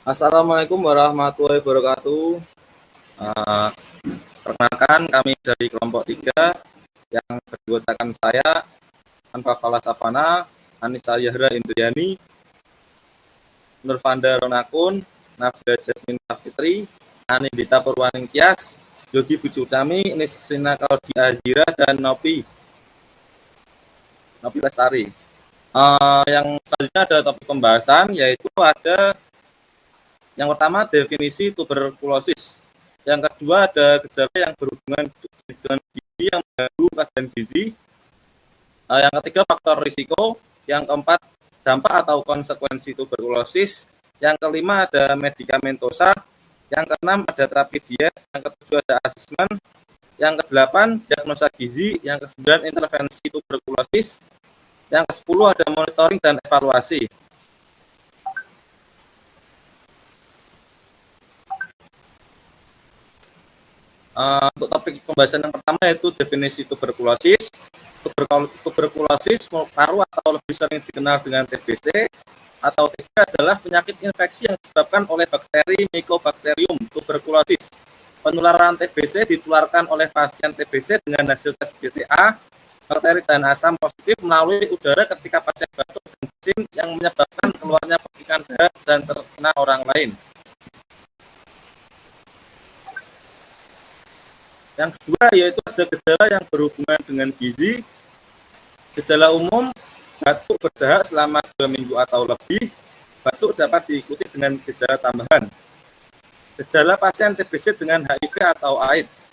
Assalamualaikum warahmatullahi wabarakatuh. Uh, Perkenalkan kami dari kelompok 3 yang beranggotakan saya, Anfa Fala Savana, Anissa Yahra Indriani, Nurfanda Ronakun, Nabila Jasmine Safitri, Anindita Purwaning Tias, Yogi Bujutami, Nisrina Claudia Azira, dan Nopi Lestari. Yang selanjutnya ada topik pembahasan, yaitu ada yang pertama definisi tuberkulosis. Yang kedua ada gejala yang berhubungan dengan gizi yang mengganggu keadaan gizi. Yang ketiga faktor risiko. Yang keempat dampak atau konsekuensi tuberkulosis. Yang kelima ada medikamentosa. Yang keenam ada terapi diet. Yang ketujuh ada asesmen. Yang kedelapan diagnosa gizi. Yang kesembilan intervensi tuberkulosis. Yang kesepuluh ada monitoring dan evaluasi. Untuk topik pembahasan yang pertama yaitu definisi tuberkulosis. Tuberkulosis paru atau lebih sering dikenal dengan TBC atau TB adalah penyakit infeksi yang disebabkan oleh bakteri Mycobacterium tuberculosis. Penularan TBC ditularkan oleh pasien TBC dengan hasil tes BTA, bakteri dan asam positif melalui udara ketika pasien batuk dan bersin yang menyebabkan keluarnya percikan darah dan terkena orang lain. Yang kedua yaitu ada gejala yang berhubungan dengan gizi. Gejala umum batuk berdahak selama 2 minggu atau lebih. Batuk dapat diikuti dengan gejala tambahan. Gejala pasien TBC dengan HIV atau AIDS.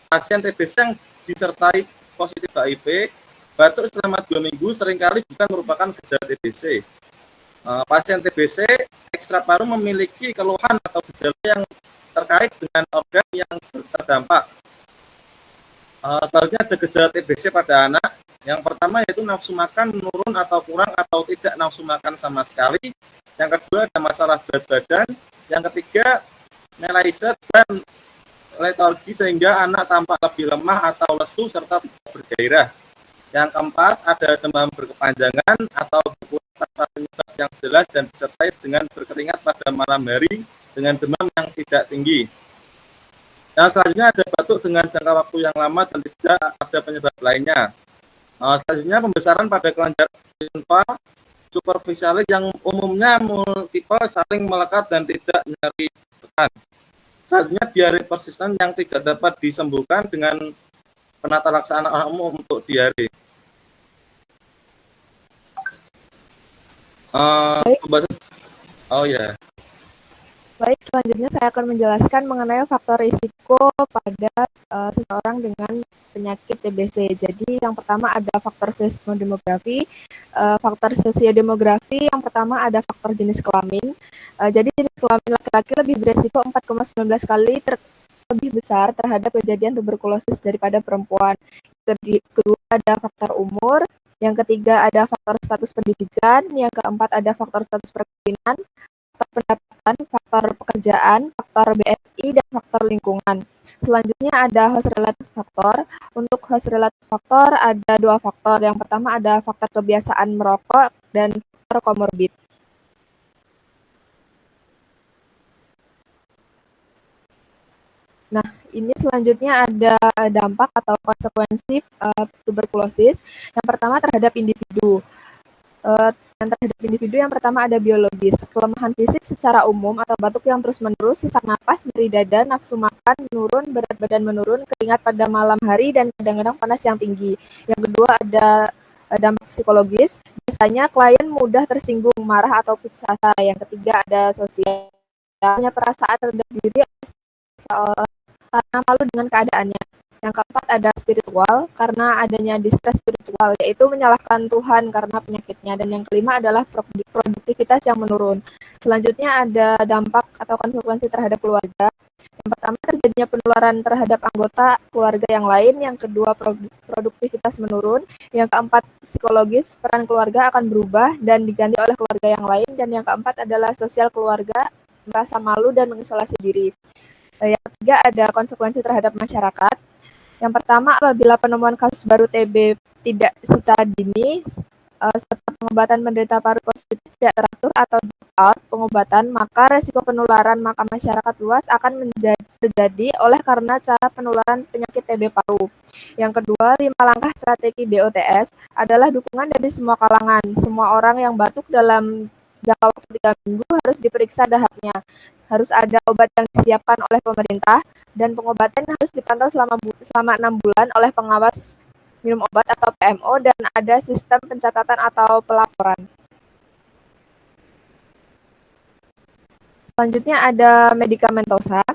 Pasien TBC yang disertai positif HIV, batuk selama 2 minggu seringkali bukan merupakan gejala TBC. Pasien TBC ekstra paru memiliki keluhan atau gejala yang terkait dengan organ yang terdampak. Selanjutnya ada gejala TBC pada anak. Yang pertama yaitu nafsu makan menurun atau kurang atau tidak nafsu makan sama sekali. Yang kedua ada masalah berat badan. Yang ketiga meleiset dan letargi sehingga anak tampak lebih lemah atau lesu serta tidak bergairah. Yang keempat ada demam berkepanjangan atau berkurang tanpa penyebab yang jelas dan disertai dengan berkeringat pada malam hari dengan demam yang tidak tinggi. Yang selanjutnya ada batuk dengan jangka waktu yang lama dan tidak ada penyebab lainnya. Selanjutnya pembesaran pada kelenjar limfa superficialis yang umumnya multiple saling melekat dan tidak nyeri tekan. Selanjutnya diare persisten yang tidak dapat disembuhkan dengan penata laksanaan umum untuk diare. Pembahasan, oh ya. Baik, selanjutnya saya akan menjelaskan mengenai faktor risiko pada seseorang dengan penyakit TBC. Jadi yang pertama ada faktor seismodemografi. Faktor sosiodemografi yang pertama ada faktor jenis kelamin. Jadi jenis kelamin laki-laki lebih beresiko 4,19 kali lebih besar terhadap kejadian tuberkulosis daripada perempuan. Kedua ada faktor umur. Yang ketiga ada faktor status pendidikan. Yang keempat ada faktor status perkawinan, faktor pendapatan, faktor pekerjaan, faktor BMI, dan faktor lingkungan. Selanjutnya ada host related factor. Untuk host related factor ada 2 faktor. Yang pertama ada faktor kebiasaan merokok dan faktor komorbid. Nah, ini selanjutnya ada dampak atau konsekuensi tuberkulosis. Yang pertama terhadap individu. Yang terhadap individu yang pertama ada biologis, kelemahan fisik secara umum atau batuk yang terus-menerus, sesak napas, nyeri dada, nafsu makan menurun, berat badan menurun, keringat pada malam hari, dan kadang-kadang panas yang tinggi. Yang kedua ada dampak psikologis, biasanya klien mudah tersinggung, marah, atau putus asa. Yang ketiga ada sosial, punya perasaan rendah diri seorang karena malu dengan keadaannya. Yang keempat ada spiritual, karena adanya distress spiritual, yaitu menyalahkan Tuhan karena penyakitnya. Dan yang kelima adalah produktivitas yang menurun. Selanjutnya ada dampak atau konsekuensi terhadap keluarga. Yang pertama terjadinya penularan terhadap anggota keluarga yang lain. Yang kedua produktivitas menurun. Yang keempat psikologis, peran keluarga akan berubah dan diganti oleh keluarga yang lain. Dan yang keempat adalah sosial keluarga, merasa malu dan mengisolasi diri. Yang ketiga ada konsekuensi terhadap masyarakat. Yang pertama, apabila penemuan kasus baru TB tidak secara dini, serta pengobatan penderita paru positif tidak teratur atau out pengobatan, maka resiko penularan maka masyarakat luas akan terjadi oleh karena cara penularan penyakit TB paru. Yang kedua, 5 langkah strategi DOTS adalah dukungan dari semua kalangan. Semua orang yang batuk dalam jangka waktu 3 minggu harus diperiksa dahaknya. Harus ada obat yang disiapkan oleh pemerintah dan pengobatan harus dipantau selama 6 bulan oleh pengawas minum obat atau PMO dan ada sistem pencatatan atau pelaporan. Selanjutnya ada medikamentosa.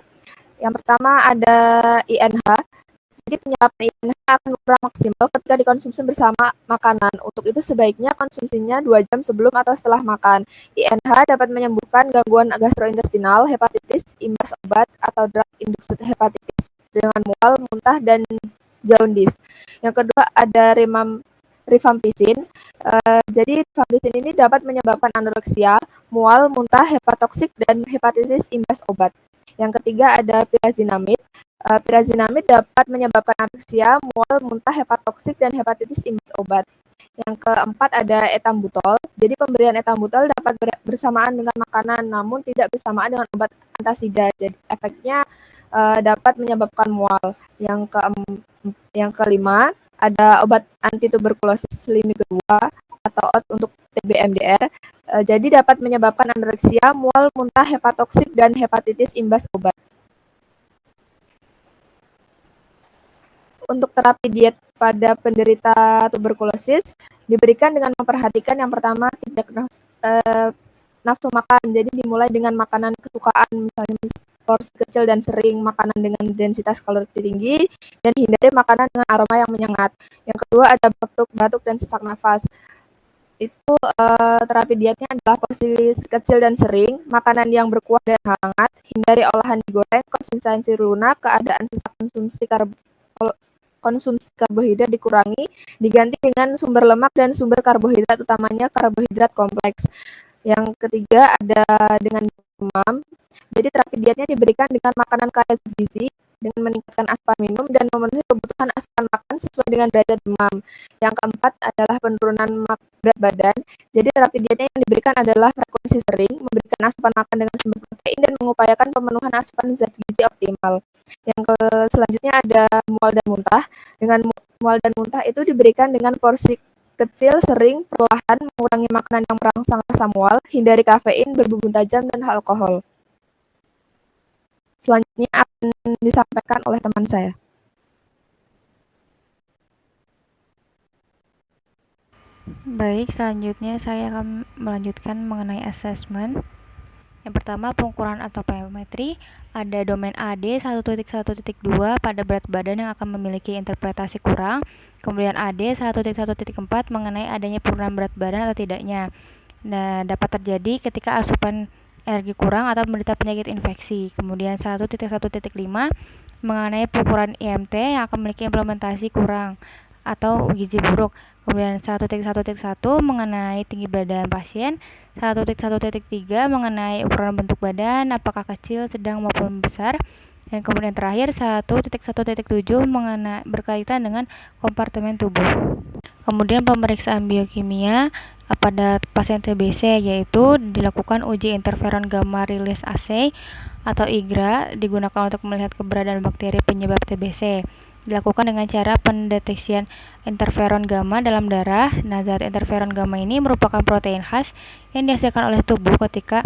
Yang pertama ada INH. Jadi penyerapan INH akan berkurang maksimal ketika dikonsumsi bersama makanan. Untuk itu sebaiknya konsumsinya 2 jam sebelum atau setelah makan. INH dapat menyembuhkan gangguan gastrointestinal, hepatitis, imbas obat, atau drug induced hepatitis dengan mual, muntah, dan jaundice. Yang kedua ada rifampicin. Jadi rifampicin ini dapat menyebabkan anoreksia, mual, muntah, hepatotoksik, dan hepatitis imbas obat. Yang ketiga ada pirazinamid. Pirazinamid dapat menyebabkan anoreksia, mual, muntah, hepatotoksik, dan hepatitis imbas obat. Yang keempat ada etambutol. Jadi pemberian etambutol dapat bersamaan dengan makanan, namun tidak bersamaan dengan obat antasida. Jadi efeknya dapat menyebabkan mual. Yang kelima ada obat antituberkulosis lini kedua atau OAT untuk TB-MDR. Jadi dapat menyebabkan anoreksia, mual, muntah, hepatotoksik, dan hepatitis imbas obat. Untuk terapi diet pada penderita tuberkulosis diberikan dengan memperhatikan yang pertama tidak nafsu makan. Jadi dimulai dengan makanan kesukaan, misalnya porsi kecil dan sering, makanan dengan densitas kalori tinggi, dan hindari makanan dengan aroma yang menyengat. Yang kedua ada batuk dan sesak nafas. Itu terapi dietnya adalah porsi kecil dan sering, makanan yang berkuah dan hangat, hindari olahan digoreng, konsistensi lunak, keadaan sesak konsumsi karbohidrat dikurangi, diganti dengan sumber lemak dan sumber karbohidrat, utamanya karbohidrat kompleks. Yang ketiga ada dengan demam. Jadi terapi dietnya diberikan dengan makanan kaya zat gizi, dengan meningkatkan asupan minum dan memenuhi kebutuhan asupan makan sesuai dengan derajat demam. Yang keempat adalah penurunan berat badan. Jadi terapi dietnya yang diberikan adalah frekuensi sering, memberikan asupan makan dengan sumber protein dan mengupayakan pemenuhan asupan zat gizi optimal. Yang selanjutnya ada mual dan muntah. Dengan mual dan muntah itu diberikan dengan porsi kecil, sering, perlahan, mengurangi makanan yang merangsang rasa mual, hindari kafein, berbumbu tajam, dan alkohol. Selanjutnya akan disampaikan oleh teman saya. Baik, selanjutnya saya akan melanjutkan mengenai assessment. Yang pertama, pengukuran atau pyometri. Ada domain AD 1.1.2 pada berat badan yang akan memiliki interpretasi kurang. Kemudian AD 1.1.4 mengenai adanya penurunan berat badan atau tidaknya. Nah, dapat terjadi ketika asupan energi kurang atau menderita penyakit infeksi. Kemudian 1.1.5 mengenai pengukuran IMT yang akan memiliki implementasi kurang atau gizi buruk. Kemudian 1.1.1 mengenai tinggi badan pasien, 1.1.3 mengenai ukuran bentuk badan, apakah kecil, sedang maupun besar. Dan kemudian terakhir 1.1.7 mengenai berkaitan dengan kompartemen tubuh. Kemudian pemeriksaan biokimia pada pasien TBC yaitu dilakukan uji interferon gamma release assay atau IGRA, digunakan untuk melihat keberadaan bakteri penyebab TBC. Dilakukan dengan cara pendeteksian interferon gamma dalam darah. Nah, zat interferon gamma ini merupakan protein khas yang dihasilkan oleh tubuh ketika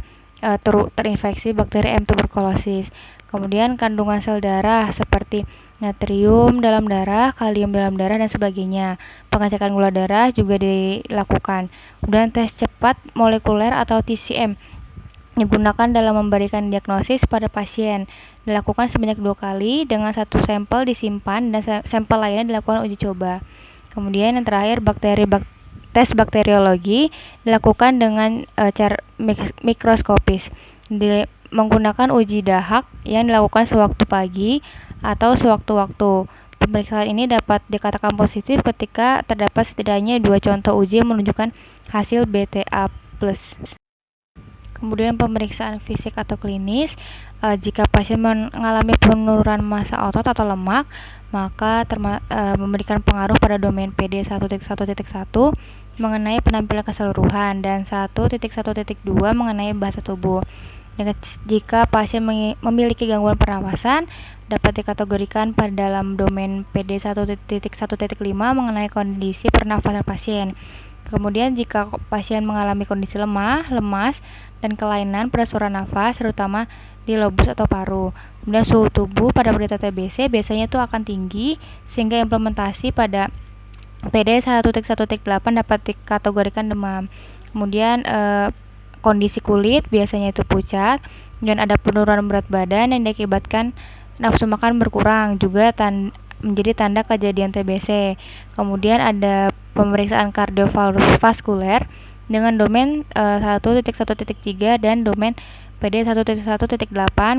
terinfeksi bakteri M. tuberculosis. Kemudian kandungan sel darah seperti natrium dalam darah, kalium dalam darah, dan sebagainya. Pengecekan gula darah juga dilakukan. Kemudian tes cepat molekuler atau TCM digunakan dalam memberikan diagnosis pada pasien. Dilakukan sebanyak 2 kali, dengan satu sampel disimpan dan sampel lainnya dilakukan uji coba. Kemudian yang terakhir tes bakteriologi dilakukan dengan cara mikroskopis, menggunakan uji dahak yang dilakukan sewaktu pagi atau sewaktu-waktu. Pemeriksaan ini dapat dikatakan positif ketika terdapat setidaknya 2 contoh uji yang menunjukkan hasil BTA+. Kemudian pemeriksaan fisik atau klinis, jika pasien mengalami penurunan massa otot atau lemak, maka memberikan pengaruh pada domain PD 1.1.1, mengenai penampilan keseluruhan, dan 1.1.2 mengenai bahasa tubuh. Jika pasien memiliki gangguan pernapasan, dapat dikategorikan pada dalam domain PD 1.1.5 mengenai kondisi pernafasan pasien. Kemudian jika pasien mengalami kondisi lemah, lemas, dan kelainan pada saluran nafas, terutama di lobus atau paru. Kemudian suhu tubuh pada penderita TBC biasanya itu akan tinggi, sehingga implementasi pada PD 1.1.8 dapat dikategorikan demam. Kemudian kondisi kulit biasanya itu pucat, dan ada penurunan berat badan yang diakibatkan nafsu makan berkurang, juga menjadi tanda kejadian TBC. Kemudian ada pemeriksaan kardiovaskuler dengan domain 1.1.3 dan domain PD 1.1.8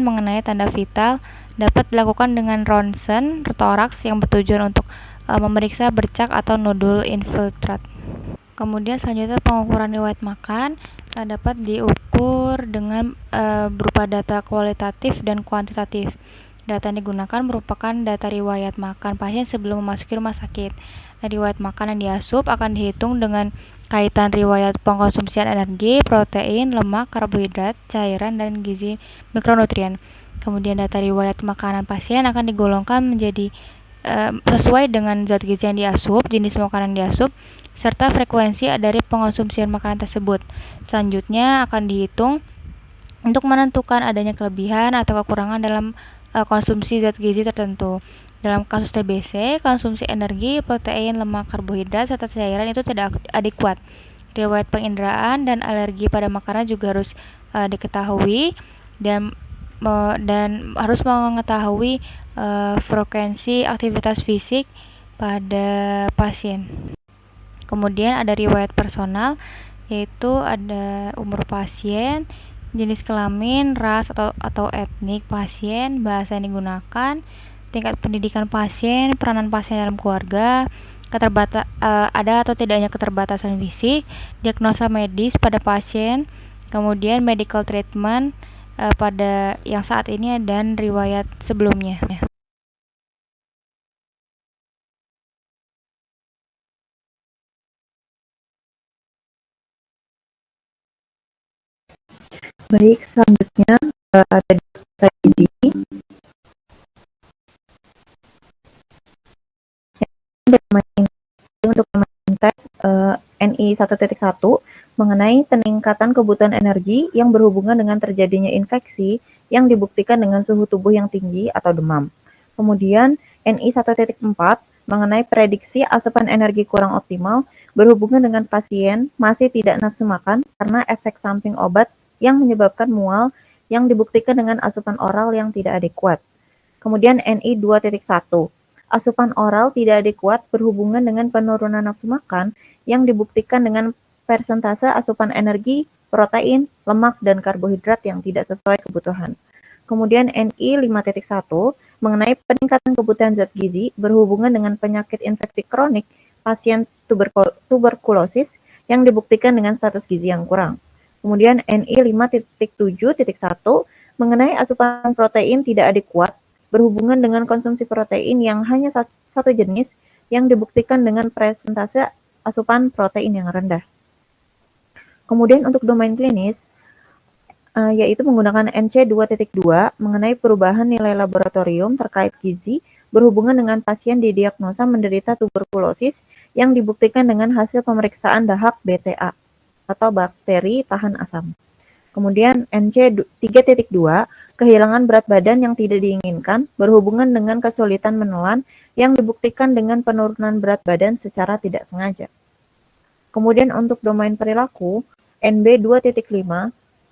mengenai tanda vital dapat dilakukan dengan ronsen toraks yang bertujuan untuk memeriksa bercak atau nodul infiltrat. Kemudian selanjutnya pengukuran riwayat makan dapat diukur dengan berupa data kualitatif dan kuantitatif. Data yang digunakan merupakan data riwayat makan pasien sebelum memasuki rumah sakit. Riwayat makan yang diasup akan dihitung dengan kaitan riwayat pengkonsumsian energi, protein, lemak, karbohidrat, cairan, dan gizi mikronutrien. Kemudian data riwayat makanan pasien akan digolongkan menjadi sesuai dengan zat gizi yang diasup, jenis makanan yang diasup, serta frekuensi dari pengonsumsian makanan tersebut. Selanjutnya akan dihitung untuk menentukan adanya kelebihan atau kekurangan dalam konsumsi zat gizi tertentu. Dalam kasus TBC, konsumsi energi, protein, lemak, karbohidrat, serta cairan itu tidak adekuat. Riwayat penginderaan dan alergi pada makanan juga harus diketahui, dan harus mengetahui frekuensi aktivitas fisik pada pasien. Kemudian ada riwayat personal, yaitu ada umur pasien, jenis kelamin, ras atau etnik pasien, bahasa yang digunakan, tingkat pendidikan pasien, peranan pasien dalam keluarga, ada atau tidaknya keterbatasan fisik, diagnosa medis pada pasien, kemudian medical treatment pada yang saat ini, dan riwayat sebelumnya. Baik, selanjutnya ada saya di untuk mentek NI 1.1 mengenai peningkatan kebutuhan energi yang berhubungan dengan terjadinya infeksi yang dibuktikan dengan suhu tubuh yang tinggi atau demam. Kemudian NI 1.4 mengenai prediksi asupan energi kurang optimal berhubungan dengan pasien masih tidak nafsu makan karena efek samping obat yang menyebabkan mual yang dibuktikan dengan asupan oral yang tidak adekuat. Kemudian NI 2.1 asupan oral tidak adekuat berhubungan dengan penurunan nafsu makan yang dibuktikan dengan persentase asupan energi, protein, lemak, dan karbohidrat yang tidak sesuai kebutuhan. Kemudian NI 5.1 mengenai peningkatan kebutuhan zat gizi berhubungan dengan penyakit infeksi kronik pasien tuberkulosis yang dibuktikan dengan status gizi yang kurang. Kemudian NI 5.7.1 mengenai asupan protein tidak adekuat berhubungan dengan konsumsi protein yang hanya satu jenis yang dibuktikan dengan persentase asupan protein yang rendah. Kemudian untuk domain klinis, yaitu menggunakan NC 2.2 mengenai perubahan nilai laboratorium terkait gizi berhubungan dengan pasien didiagnosa menderita tuberkulosis yang dibuktikan dengan hasil pemeriksaan dahak BTA atau bakteri tahan asam. Kemudian NC 3.2 kehilangan berat badan yang tidak diinginkan berhubungan dengan kesulitan menelan yang dibuktikan dengan penurunan berat badan secara tidak sengaja. Kemudian untuk domain perilaku, NB 2.5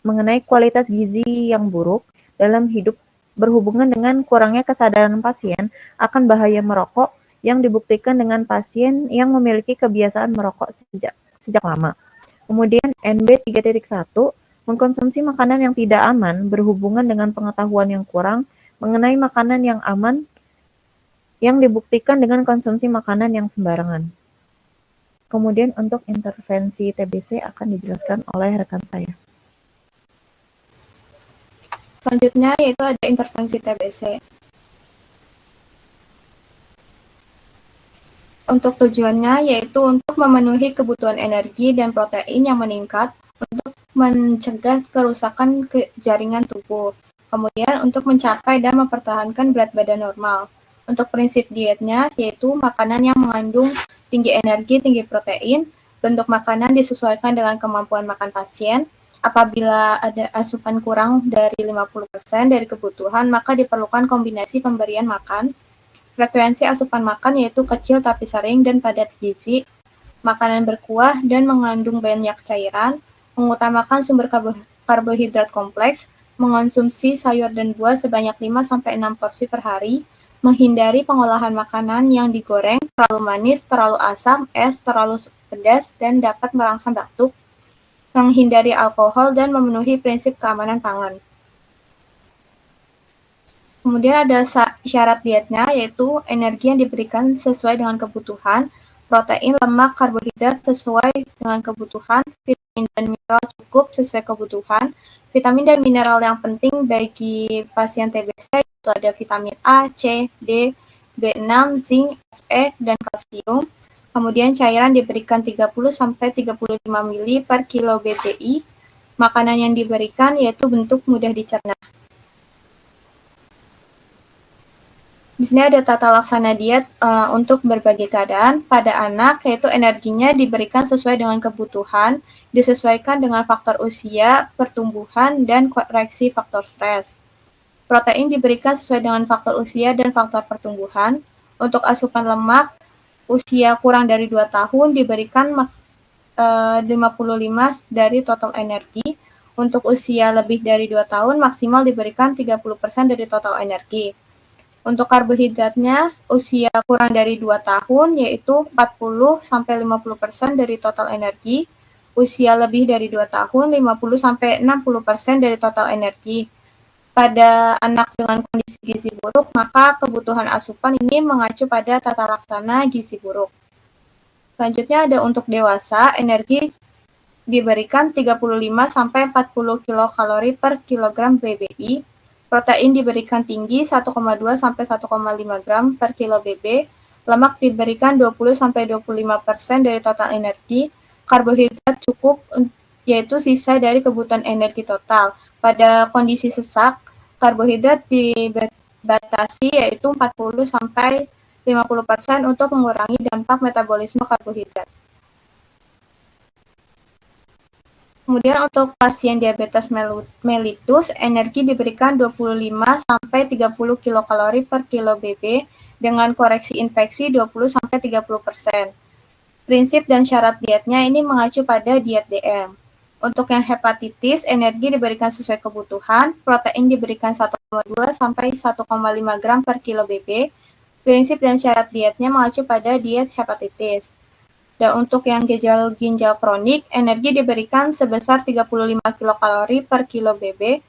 mengenai kualitas gizi yang buruk dalam hidup berhubungan dengan kurangnya kesadaran pasien akan bahaya merokok yang dibuktikan dengan pasien yang memiliki kebiasaan merokok sejak lama. Kemudian NB 3.1 mengkonsumsi makanan yang tidak aman berhubungan dengan pengetahuan yang kurang mengenai makanan yang aman yang dibuktikan dengan konsumsi makanan yang sembarangan. Kemudian untuk intervensi TBC akan dijelaskan oleh rekan saya. Selanjutnya yaitu ada intervensi TBC. Untuk tujuannya yaitu untuk memenuhi kebutuhan energi dan protein yang meningkat untuk mencegah kerusakan jaringan tubuh. Kemudian untuk mencapai dan mempertahankan berat badan normal. Untuk prinsip dietnya yaitu makanan yang mengandung tinggi energi, tinggi protein, bentuk makanan disesuaikan dengan kemampuan makan pasien. Apabila ada asupan kurang dari 50% dari kebutuhan, maka diperlukan kombinasi pemberian makan. Frekuensi asupan makan yaitu kecil tapi sering dan padat gizi, makanan berkuah dan mengandung banyak cairan, mengutamakan sumber karbohidrat kompleks, mengonsumsi sayur dan buah sebanyak 5-6 porsi per hari, menghindari pengolahan makanan yang digoreng, terlalu manis, terlalu asam, es, terlalu pedas, dan dapat merangsang batuk, menghindari alkohol, dan memenuhi prinsip keamanan pangan. Kemudian ada syarat dietnya, yaitu energi yang diberikan sesuai dengan kebutuhan, protein, lemak, karbohidrat sesuai dengan kebutuhan, vitamin dan mineral cukup sesuai kebutuhan. Vitamin dan mineral yang penting bagi pasien TBC itu ada vitamin A, C, D, B6, zinc, Fe, dan kalsium. Kemudian cairan diberikan 30-35 ml per kilo BCI. Makanan yang diberikan yaitu bentuk mudah dicerna. Di sini ada tata laksana diet untuk berbagai keadaan. Pada anak, yaitu energinya diberikan sesuai dengan kebutuhan, disesuaikan dengan faktor usia, pertumbuhan, dan koreksi faktor stres. Protein diberikan sesuai dengan faktor usia dan faktor pertumbuhan. Untuk asupan lemak, usia kurang dari 2 tahun diberikan 55 dari total energi. Untuk usia lebih dari 2 tahun, maksimal diberikan 30% dari total energi. Untuk karbohidratnya, usia kurang dari 2 tahun, yaitu 40-50% dari total energi. Usia lebih dari 2 tahun, 50-60% dari total energi. Pada anak dengan kondisi gizi buruk, maka kebutuhan asupan ini mengacu pada tata laksana gizi buruk. Selanjutnya ada untuk dewasa, energi diberikan 35-40 kilokalori per kilogram BBI. Protein diberikan tinggi 1,2-1,5 gram per kilo BB. Lemak diberikan 20-25% dari total energi. Karbohidrat cukup, yaitu sisa dari kebutuhan energi total. Pada kondisi sesak, karbohidrat dibatasi yaitu 40-50% untuk mengurangi dampak metabolisme karbohidrat. Kemudian untuk pasien diabetes mellitus, energi diberikan 25-30 kilokalori per kilo BB dengan koreksi infeksi 20-30%. Prinsip dan syarat dietnya ini mengacu pada diet DM. Untuk yang hepatitis, energi diberikan sesuai kebutuhan, protein diberikan 1,2-1,5 gram per kilo BB. Prinsip dan syarat dietnya mengacu pada diet hepatitis. Dan untuk yang gejala ginjal kronik, energi diberikan sebesar 35 kilokalori per kilo BB.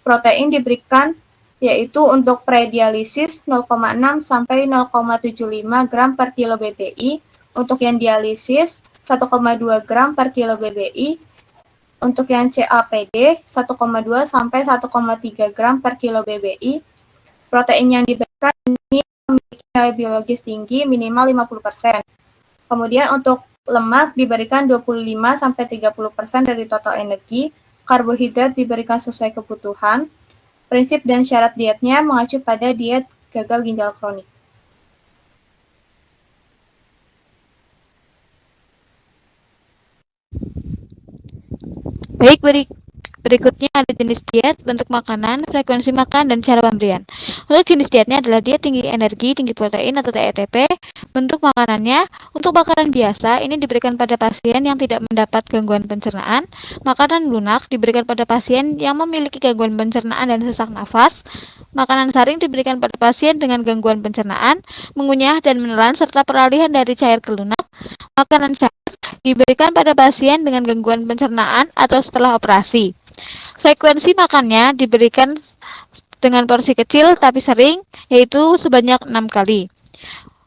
Protein diberikan yaitu untuk predialisis 0,6-0,75 gram per kilo BBI. Untuk yang dialisis 1,2 gram per kilo BBI. Untuk yang CAPD 1,2-1,3 gram per kilo BBI. Protein yang diberikan ini memiliki nilai biologis tinggi minimal 50%. Kemudian untuk lemak diberikan 25-30% dari total energi, karbohidrat diberikan sesuai kebutuhan. Prinsip dan syarat dietnya mengacu pada diet gagal ginjal kronik. Baik, berikutnya ada jenis diet, bentuk makanan, frekuensi makan, dan cara pemberian. Untuk jenis dietnya adalah diet tinggi energi, tinggi protein atau TETP. Bentuk makanannya, untuk makanan biasa, ini diberikan pada pasien yang tidak mendapat gangguan pencernaan. Makanan lunak diberikan pada pasien yang memiliki gangguan pencernaan dan sesak nafas. Makanan saring diberikan pada pasien dengan gangguan pencernaan, mengunyah dan menelan, serta peralihan dari cair ke lunak. Makanan cair diberikan pada pasien dengan gangguan pencernaan atau setelah operasi. Frekuensi makannya diberikan dengan porsi kecil tapi sering, yaitu sebanyak 6 kali.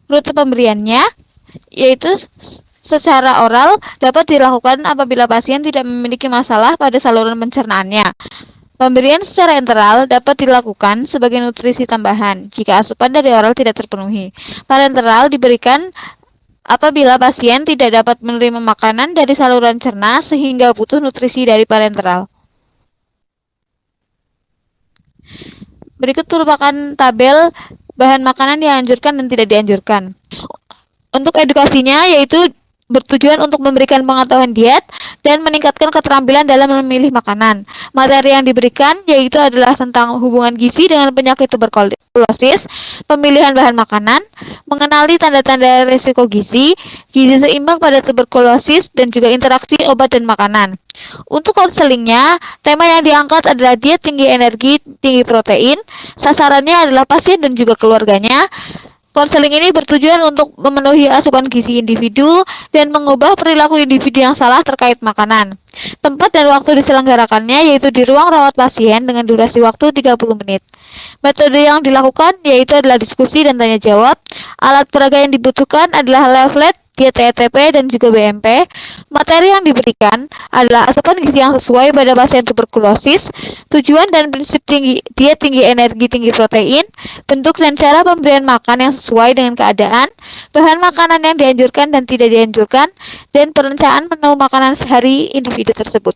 Rute pemberiannya yaitu secara oral dapat dilakukan apabila pasien tidak memiliki masalah pada saluran pencernaannya. Pemberian secara enteral dapat dilakukan sebagai nutrisi tambahan jika asupan dari oral tidak terpenuhi. Parenteral diberikan apabila pasien tidak dapat menerima makanan dari saluran cerna sehingga butuh nutrisi dari parenteral. Berikut merupakan tabel bahan makanan yang dianjurkan dan tidak dianjurkan. Untuk edukasinya yaitu bertujuan untuk memberikan pengetahuan diet dan meningkatkan keterampilan dalam memilih makanan. Materi yang diberikan yaitu adalah tentang hubungan gizi dengan penyakit tuberkulosis, pemilihan bahan makanan, mengenali tanda-tanda risiko gizi, gizi seimbang pada tuberkulosis, dan juga interaksi obat dan makanan. Untuk konselingnya, tema yang diangkat adalah diet tinggi energi, tinggi protein. Sasarannya adalah pasien dan juga keluarganya. Konseling ini bertujuan untuk memenuhi asupan gizi individu dan mengubah perilaku individu yang salah terkait makanan. Tempat dan waktu diselenggarakannya yaitu di ruang rawat pasien dengan durasi waktu 30 menit. Metode yang dilakukan yaitu adalah diskusi dan tanya jawab. Alat peraga yang dibutuhkan adalah leaflet, DTTP, dan juga BMP. Materi yang diberikan adalah asupan gizi yang sesuai pada pasien tuberkulosis, tujuan dan prinsip diet tinggi energi tinggi protein, bentuk dan cara pemberian makan yang sesuai dengan keadaan, bahan makanan yang dianjurkan dan tidak dianjurkan, dan perencanaan menu makanan sehari individu tersebut.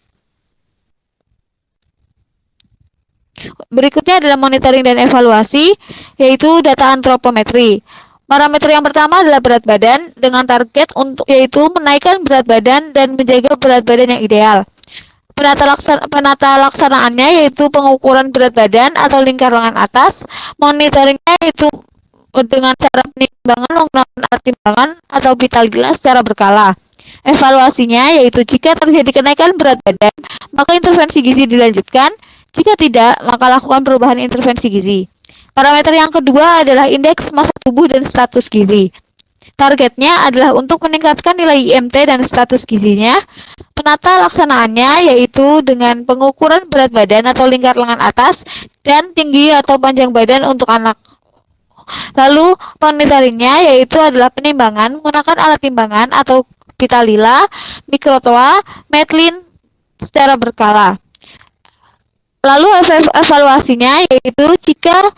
Berikutnya adalah monitoring dan evaluasi, yaitu data antropometri. Parameter yang pertama adalah berat badan dengan target untuk yaitu menaikkan berat badan dan menjaga berat badan yang ideal. Penata laksanaannya yaitu pengukuran berat badan atau lingkar lengan atas. Monitoringnya yaitu dengan cara penimbangan menggunakan alat timbangan atau vitalila secara berkala. Evaluasinya yaitu jika terjadi kenaikan berat badan, maka intervensi gizi dilanjutkan. Jika tidak, maka lakukan perubahan intervensi gizi. Parameter yang kedua adalah indeks massa tubuh dan status gizi. Targetnya adalah untuk meningkatkan nilai IMT dan status gizinya. Penata laksanaannya yaitu dengan pengukuran berat badan atau lingkar lengan atas dan tinggi atau panjang badan untuk anak. Lalu monitoringnya yaitu adalah penimbangan menggunakan alat timbangan atau vitalila, mikrotoa, metlin secara berkala. Lalu evaluasinya yaitu jika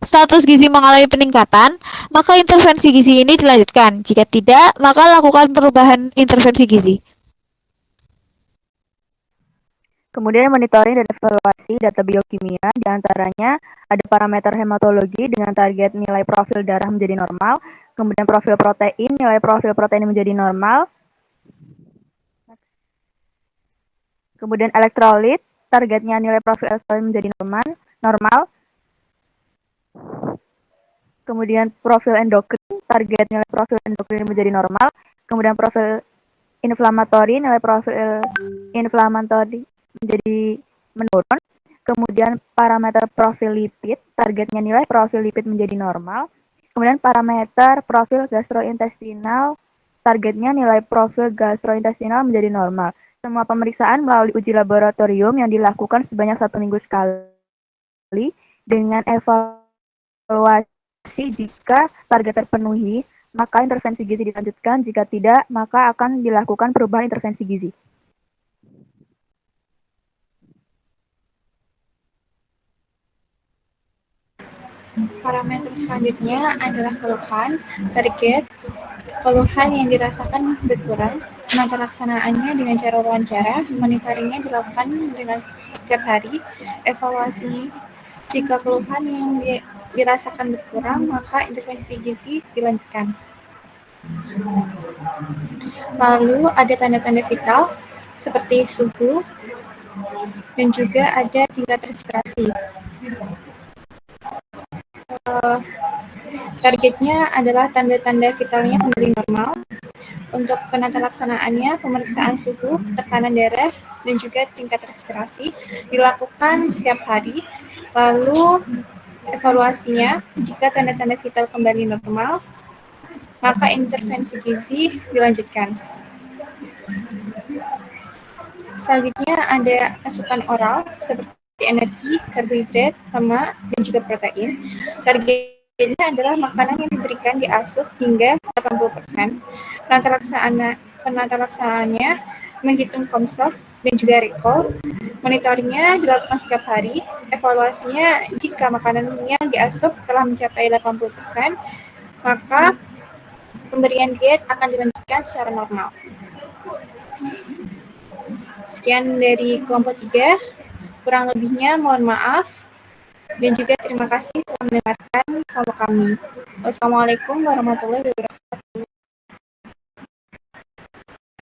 status gizi mengalami peningkatan, maka intervensi gizi ini dilanjutkan. Jika tidak, maka lakukan perubahan intervensi gizi. Kemudian monitoring dan evaluasi data biokimia, diantaranya ada parameter hematologi dengan target nilai profil darah menjadi normal, kemudian profil protein, nilai profil protein menjadi normal, kemudian elektrolit, targetnya nilai profil elektrolit menjadi normal. Kemudian profil endokrin, target nilai profil endokrin menjadi normal. Kemudian profil inflamatori, nilai profil inflamatori menjadi menurun. Kemudian parameter profil lipid, targetnya nilai profil lipid menjadi normal. Kemudian parameter profil gastrointestinal, targetnya nilai profil gastrointestinal menjadi normal. Semua pemeriksaan melalui uji laboratorium yang dilakukan sebanyak 1 minggu sekali dengan evaluasi jika target terpenuhi, maka intervensi gizi dilanjutkan. Jika tidak, maka akan dilakukan perubahan intervensi gizi. Parameter selanjutnya adalah keluhan, target, keluhan yang dirasakan berkurang, penata laksanaannya dengan cara wawancara, monitoringnya dilakukan dengan setiap hari, evaluasi jika keluhan yang dirasakan berkurang, maka intervensi gizi dilanjutkan. Lalu ada tanda-tanda vital seperti suhu dan juga ada tingkat respirasi. Targetnya adalah tanda-tanda vitalnya kembali normal. Untuk penata laksanaannya, pemeriksaan suhu, tekanan darah, dan juga tingkat respirasi dilakukan setiap hari. Lalu evaluasinya, jika tanda-tanda vital kembali normal, maka intervensi gizi dilanjutkan. Selanjutnya ada asupan oral seperti energi, karbohidrat, lemak, dan juga protein. Targetnya adalah makanan yang diberikan diasup hingga 80%. Penata laksanaannya menghitung Comstock dan juga recall. Monitoringnya dilakukan setiap hari. Evaluasinya jika makanan yang diasup telah mencapai 80%, maka pemberian diet akan dilanjutkan secara normal. Sekian dari kelompok 3. Kurang lebihnya mohon maaf. Dan juga terima kasih telah mendengarkan kelompok kami. Wassalamualaikum warahmatullahi wabarakatuh.